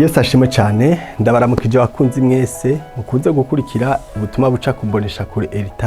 Yesu ashimwe cyane ndabaramukije abakunzi mwese mukunze gukurikira ubutumwa buca kumbonesha kure Elita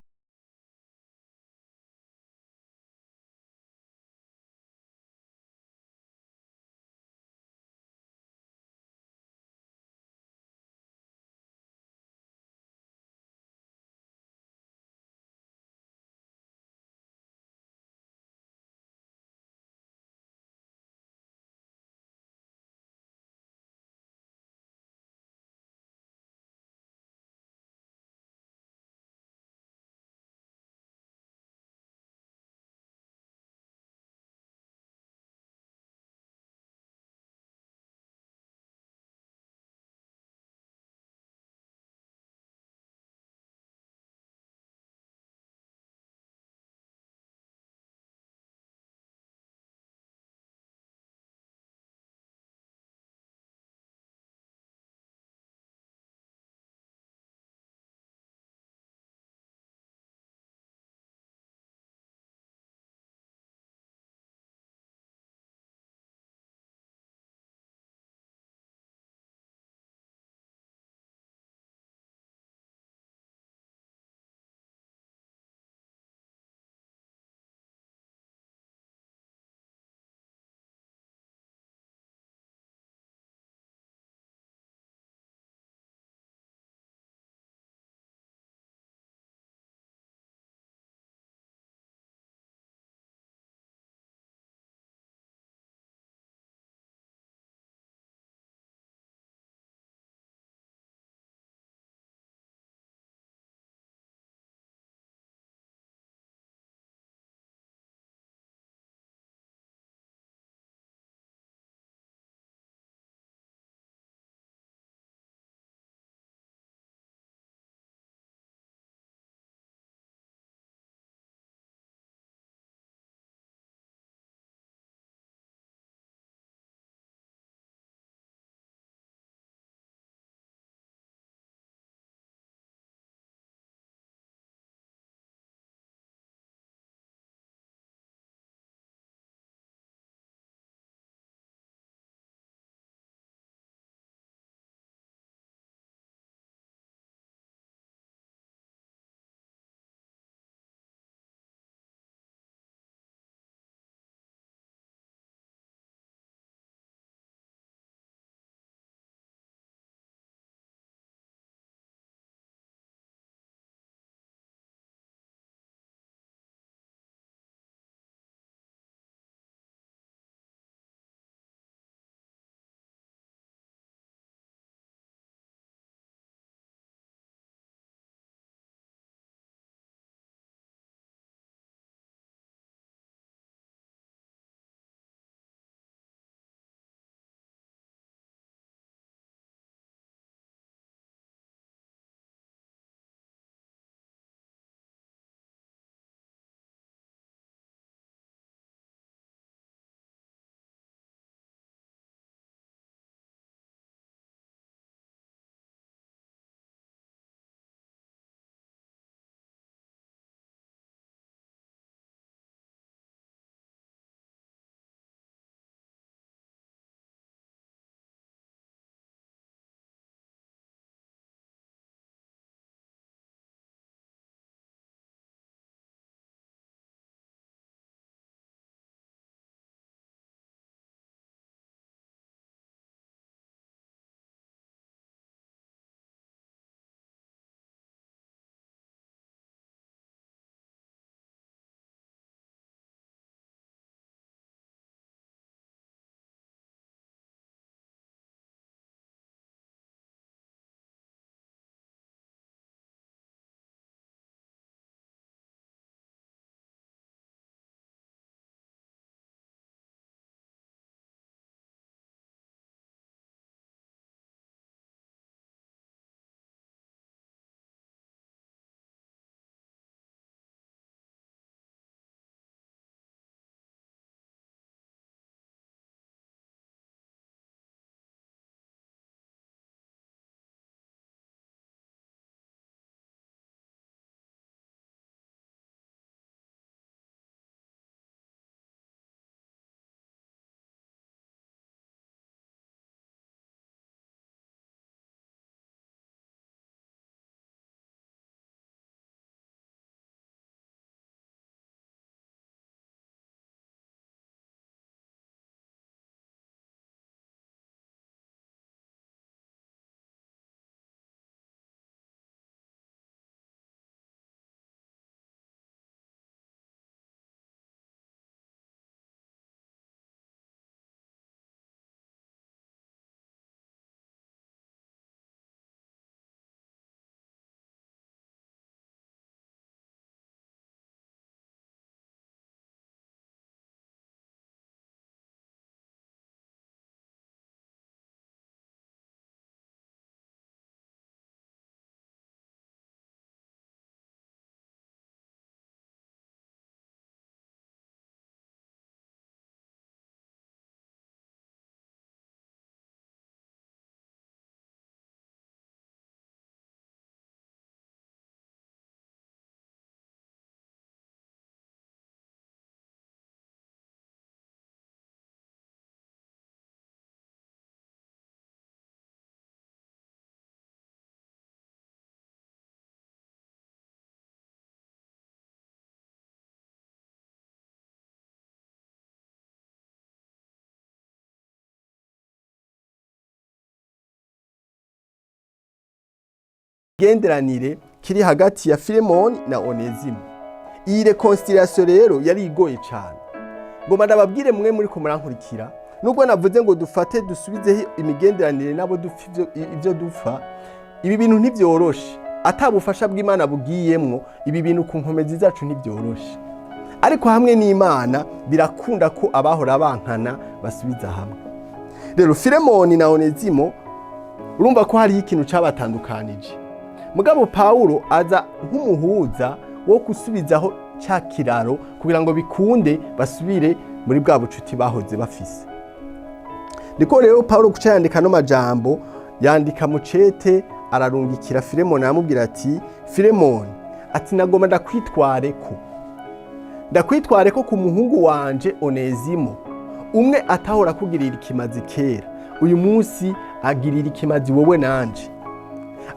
genderanire kiri hagati ya Filemoni na Onezimo. Iyi reconciliation rero yari igoye cyane. Ngoma ndababwire mwe muri ko murankurikira, nubwo navuze ngo dufate dusubizeho imigenderanire nabo dufite ivyo dupfa, ibi bintu ntivyoroshe. Atabufasha bw'Imana bugiyemwo, ibi bintu ku nkomezi zacu ntivyoroshe. Ariko hamwe n'Imana birakunda ko abahora bankana basubiza hamwe. Rero Filemoni na Onezimo urumva ko hari ikintu cabatandukanije. Mugabo Paulo aza nk'umuhuza wo gusubizaho cya kiraro kugira ngo bikunde basubire muri bwa bucuti bahoze bafise. Niko rero Paulo kuca yandika no majambo, yandika mu cete ararungikira Filemoni amubwira ati, Filemoni ati nagomba ndakwitware ko ku muhungu wanje Onezimo, umwe atahora kugirira ikimazi kera, uyu munsi agirira ikimazi wowe nanje.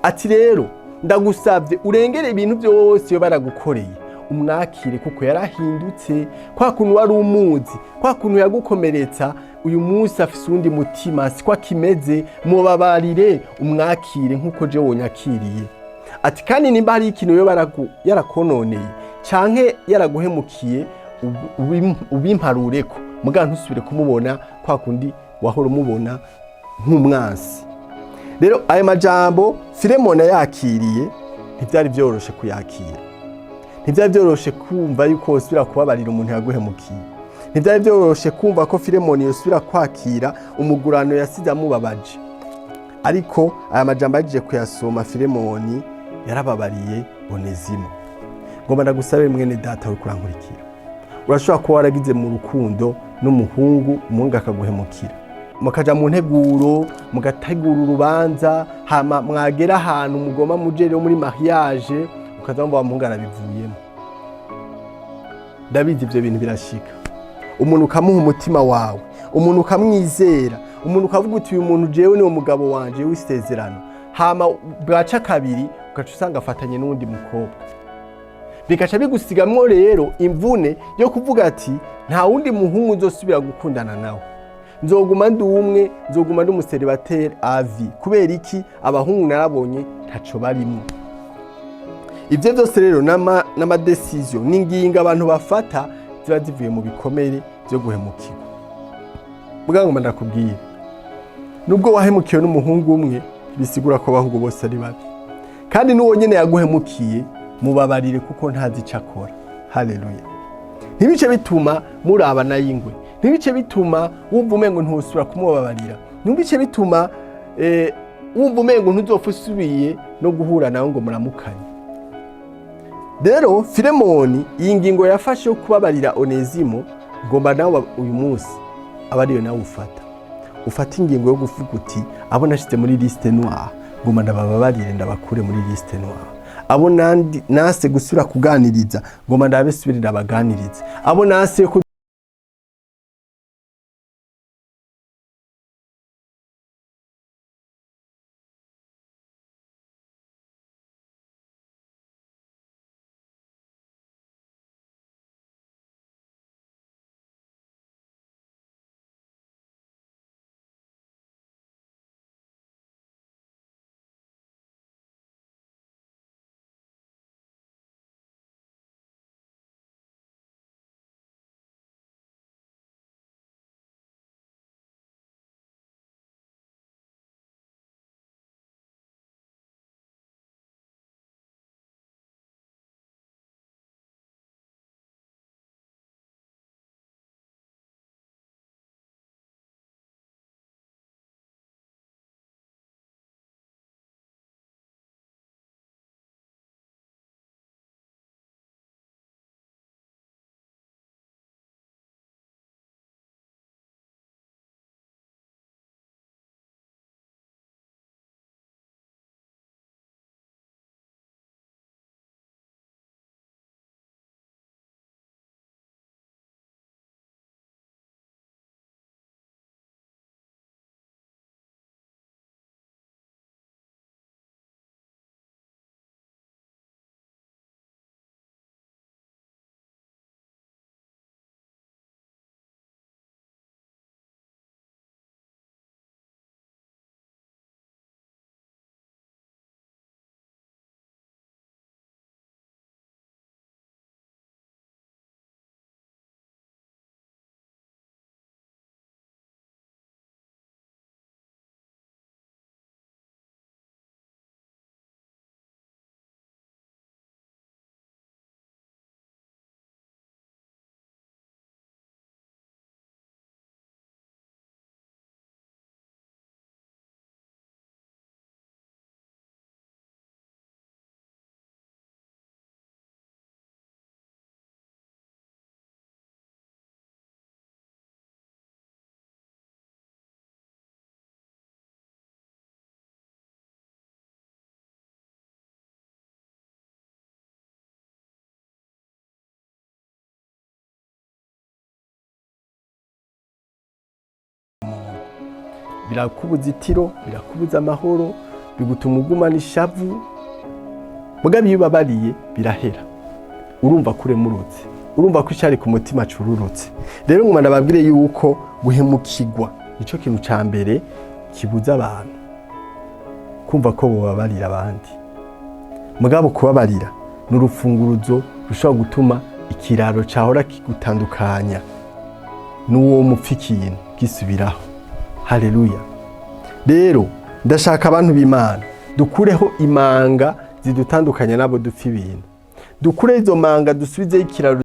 Ati rero ndagusabye urengere ibintu byose yo baragukoreye, umwakire kuko yarahindutse, kwa kuntu wari umuzi, kwa kuntu yagukomeretsa, uyu munsi afise undi mutima sikwa kimeze, mubabarire umwakire nkuko je wonyakiriye. Ati kandi nimba hari ikintu yo yarakononeye canke yaraguhemukiye, ubimparureko muga ntusubire kumubona kwa kundi wahora umubona nk'umwansi. Rero ayo majambo Filemoni yakiriye ntivyari vyoroshe kuyakira. Ntivyari vyoroshe kumva yuko wosubira kubabarira umuntu yaguhemukiye. Ntivyari vyoroshe kumva ko Filemoni yosubira kwakira umugurano yasize amubabaje. Ariko aya majambo yaje kuyasoma Filemoni yarababariye Onezimo. Ngomba ndagusabe mwene data uri kurankurikira. Urashobora kuba waragize mu rukundo n'umuhungu, umuhungu akaguhemukira. Mukaja mu nteguro, mugategura urubanza, hama mwagera ahantu mugoma mujere muri mariage, ukaza mba muhungu arabivuyemo. Ndabizi ivyo bintu birashika. Umuntu ukamuha umutima wawe, umuntu ukamwizera, umuntu ukavuga uti uyu muntu jewe ni umugabo wanje w'isezerano. Hama bwaca kabiri ugaca usanga afatanye n'undi mukobwa. Bikaca bigusigamwo rero imvune yo kuvuga ati nta wundi muhungu nzosubira gukundana nawe. Nzoguma ndi umwe, nzoguma ndi umuseribateri avi. Kubera iki? Abahungu narabonye ntaco barimo. Ivyo byose rero n'ama decision n'inginga abantu bafata ziba zivuye mu bikomere byo guhemukirwa. Bwangoma ndakubwira, nubwo wahemukiwe n'umuhungu umwe bisigura ko abahungu bose ari babi. Kandi n'uwo nyene yaguhemukiye mubabarire kuko ntazi ico akora. Haleluya. Ntibice bituma murabana y'ingwe. Ntibice bituma wumva umengo ntusubira kumubabarira. Ntibice bituma wumva umengo ntuzopfa usubiye no guhura nawe ngo muramukanye. Rero Filemoni iyi ngingo yafashe yo kubabarira Onezimo, ngomba nawe uyu munsi abariyo nawe ufata ingingo yo kuvuga uti abo nashize muri liste noire, ngomba ndababarire ndabakure muri liste noire. Abo nase gusubira kuganiriza, ngomba ndabesubirira abaganiriza. Abo nase birakubuza itiro, birakubuza amahoro, bigutuma ugumana ishavu. Mugabe iyo ubabariye birahera, urumva kuremurutse, urumva ko icyari ku mutima cururutse. Rero nguma nababwire yuko guhemukirwa nico kintu ca mbere kibuza abantu kumva ko bobabarira abandi. Mugabo kubabarira n'urufunguruzo rushobora gutuma ikiraro cahora kigutandukanya n'uwo mupfa ikintu gisubiraho. Haleluya. Rero ndashaka abantu b'Imana dukureho imanga zidutandukanya nabo dupfa ibintu, dukure izo manga dusubizeho ikiraro.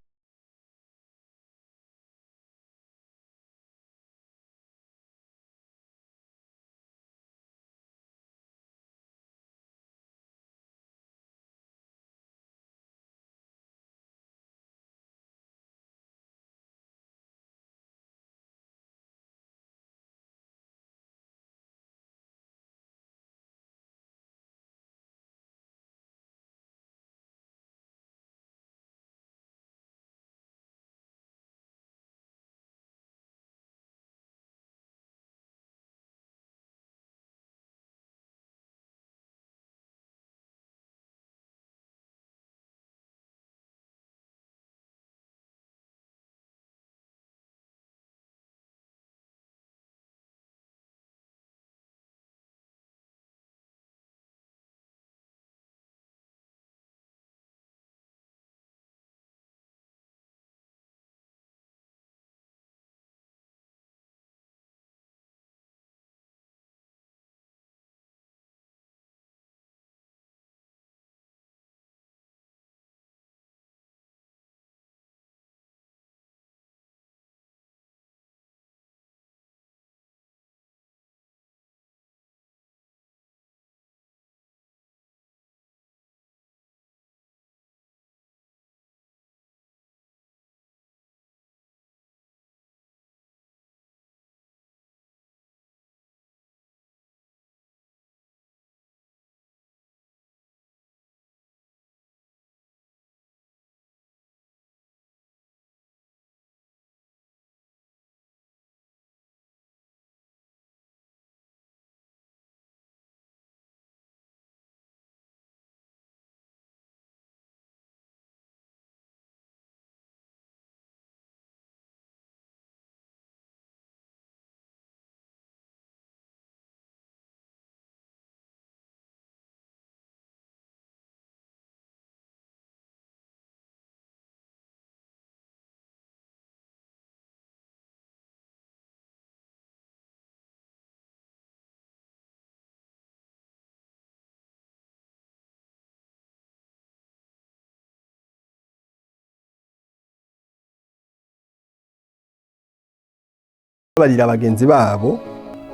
Barira abagenzi babo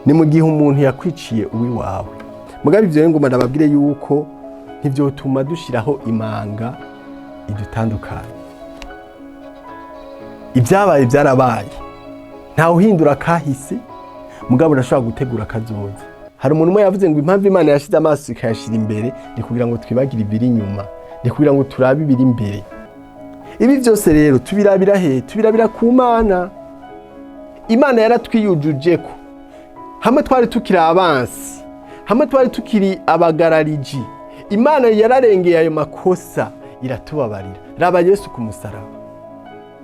ni mu gihe umuntu yakwiciye uwiwawe. Mugabe ivyo ngoma ndababwire yuko ntivyotuma dushiraho imanga idutandukanye. Ibyabaye byarabaye, nta uhindura kahise, mugabo urashobora gutegura kazoza. Hari umuntu umwe yavuze ngo impamvu Imana yashize amaso ikayashira imbere ni kugira ngo twibagire ibiri inyuma, ni kugira ngo turabe ibiri imbere. Ibi byose rero tubirabira he? Tubirabira ku Mana. Imana yaratwiyujujeko, hamwe twari tukiri abansi, hamwe twari tukiri abagarariji. Imana yararengeye ayo makosa iratubabarira. Raba Yesu ku musaraba.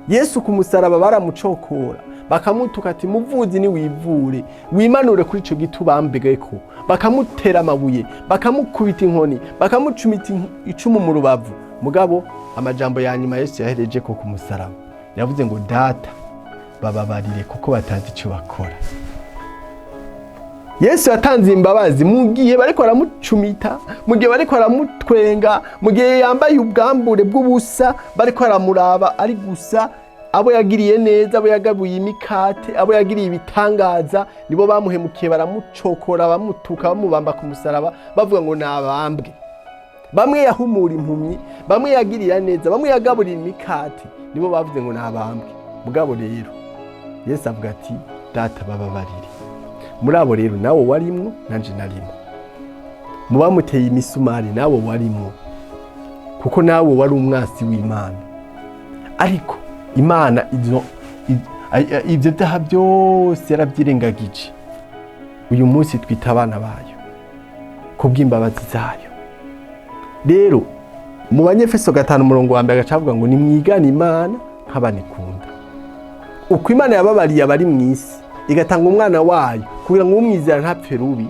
Yesu ku musaraba baramucokora, bakamutuka ati muvuzi ni wivure, wimanure kuri ico gitubambegeko. Bakamutera amabuye, bakamukubita inkoni, bakamucumita icumu mu rubavu. Mugabo amajambo ya nyuma Yesu yahereje ko ku musaraba, yavuze ngo data bababarire kuko batazi icyo bakora. Yesu yatanze imbabazi mu gihe bariko baramucumita, mu gihe bariko baramutwenga, mu gihe yambaye ubwambure bw'ubusa, bariko baramuraba ari gusa. Abo yagiriye neza, abo yagabuye imikate, abo yagiriye ibitangaza, nibo bamuhemukiye, baramucokora, bamutuka, bamubamba ku musaraba, bavuga ngo nabambwe. Bamwe yahumura impumyi, bamwe yagirira neza, bamwe yagaburira imikate, nibo bavuze ngo nabambwe. Mugabo rero Yesu avuga ati data bababarire. Muri abo rero nawo warimwo, nanje narimo. Mu bamuteye imisumari nawo warimwo, kuko nawo wari umwasi w'Imana. Ariko Imana ivyo byaha byose yarabyirengagije. uyu munsi twita abana bayo kubw'imbabazi zayo. Rero mu Banyefeso 5:1 agacavuga ngo nimwigane Imana nk'abana ikunda. Uko Imana yababariye abari mu isi igatanga umwana wayo kugira ngo umwizera ntapfe rubi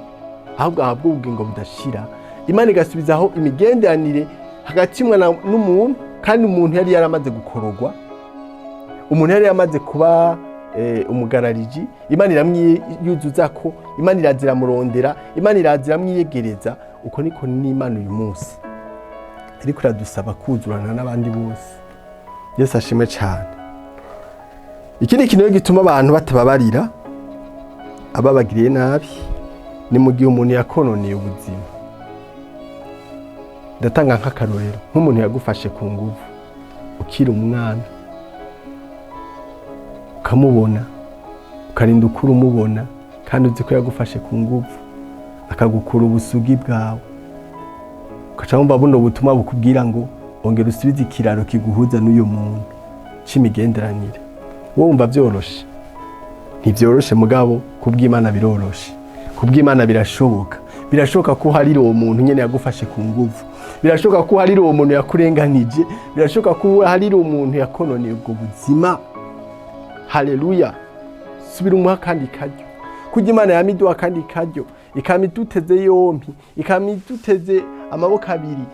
ahubwo ahabwe ubugingo budashira, Imana igasubizaho imigenderanire hagati y'umwana n'umuntu, kandi umuntu yari yaramaze gukorogwa, umuntu yari yamaze kuba umugarariji. Imana iramwiyuzuza ko, Imana irazira murondera, Imana irazira mwiyegereza. Uko niko n'Imana uyu munsi ariko iradusaba kuzurana n'abandi bose. Yesu ashimwe cyane. Ikindi kintu gituma abantu batababarira ababagiriye nabi ni mu gihe umuntu yakononeye ubuzima. Ndatanga nk'akarorero, nk'umuntu yagufashe ku nguvu ukiri umwana, ukamubona ukarinda ukura umubona, kandi uzi ko yagufashe ku nguvu akagukura ubusugi bwawe, ukaca wumva buno butumwa bukubwira ngo ongera usubize ikiraro kiguhuza n'uyo muntu c'imigenderanire. Wowe wumva vyoroshe? Ntivyoroshe, mugabo kubw'Imana biroroshe. Kubw'Imana birashoboka. Birashoboka ko hari uwo muntu nyene yagufashe ku nguvu, birashoboka ko hari uwo muntu yakurenganije, birashoboka ko hari uwo muntu yakononeye ubwo buzima. Haleluya. Subira umuha kandi karyo, kuko Imana yamiduha kandi karyo, ikamiduteze yompi, ikamiduteze amaboko abiri.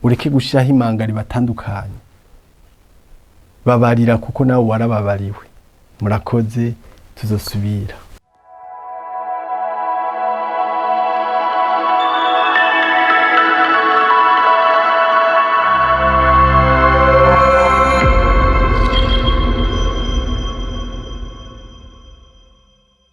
ureke gushiraho imanga ribatandukanye. Babarira kuko nawe warababariwe. Murakoze, tuzosubira.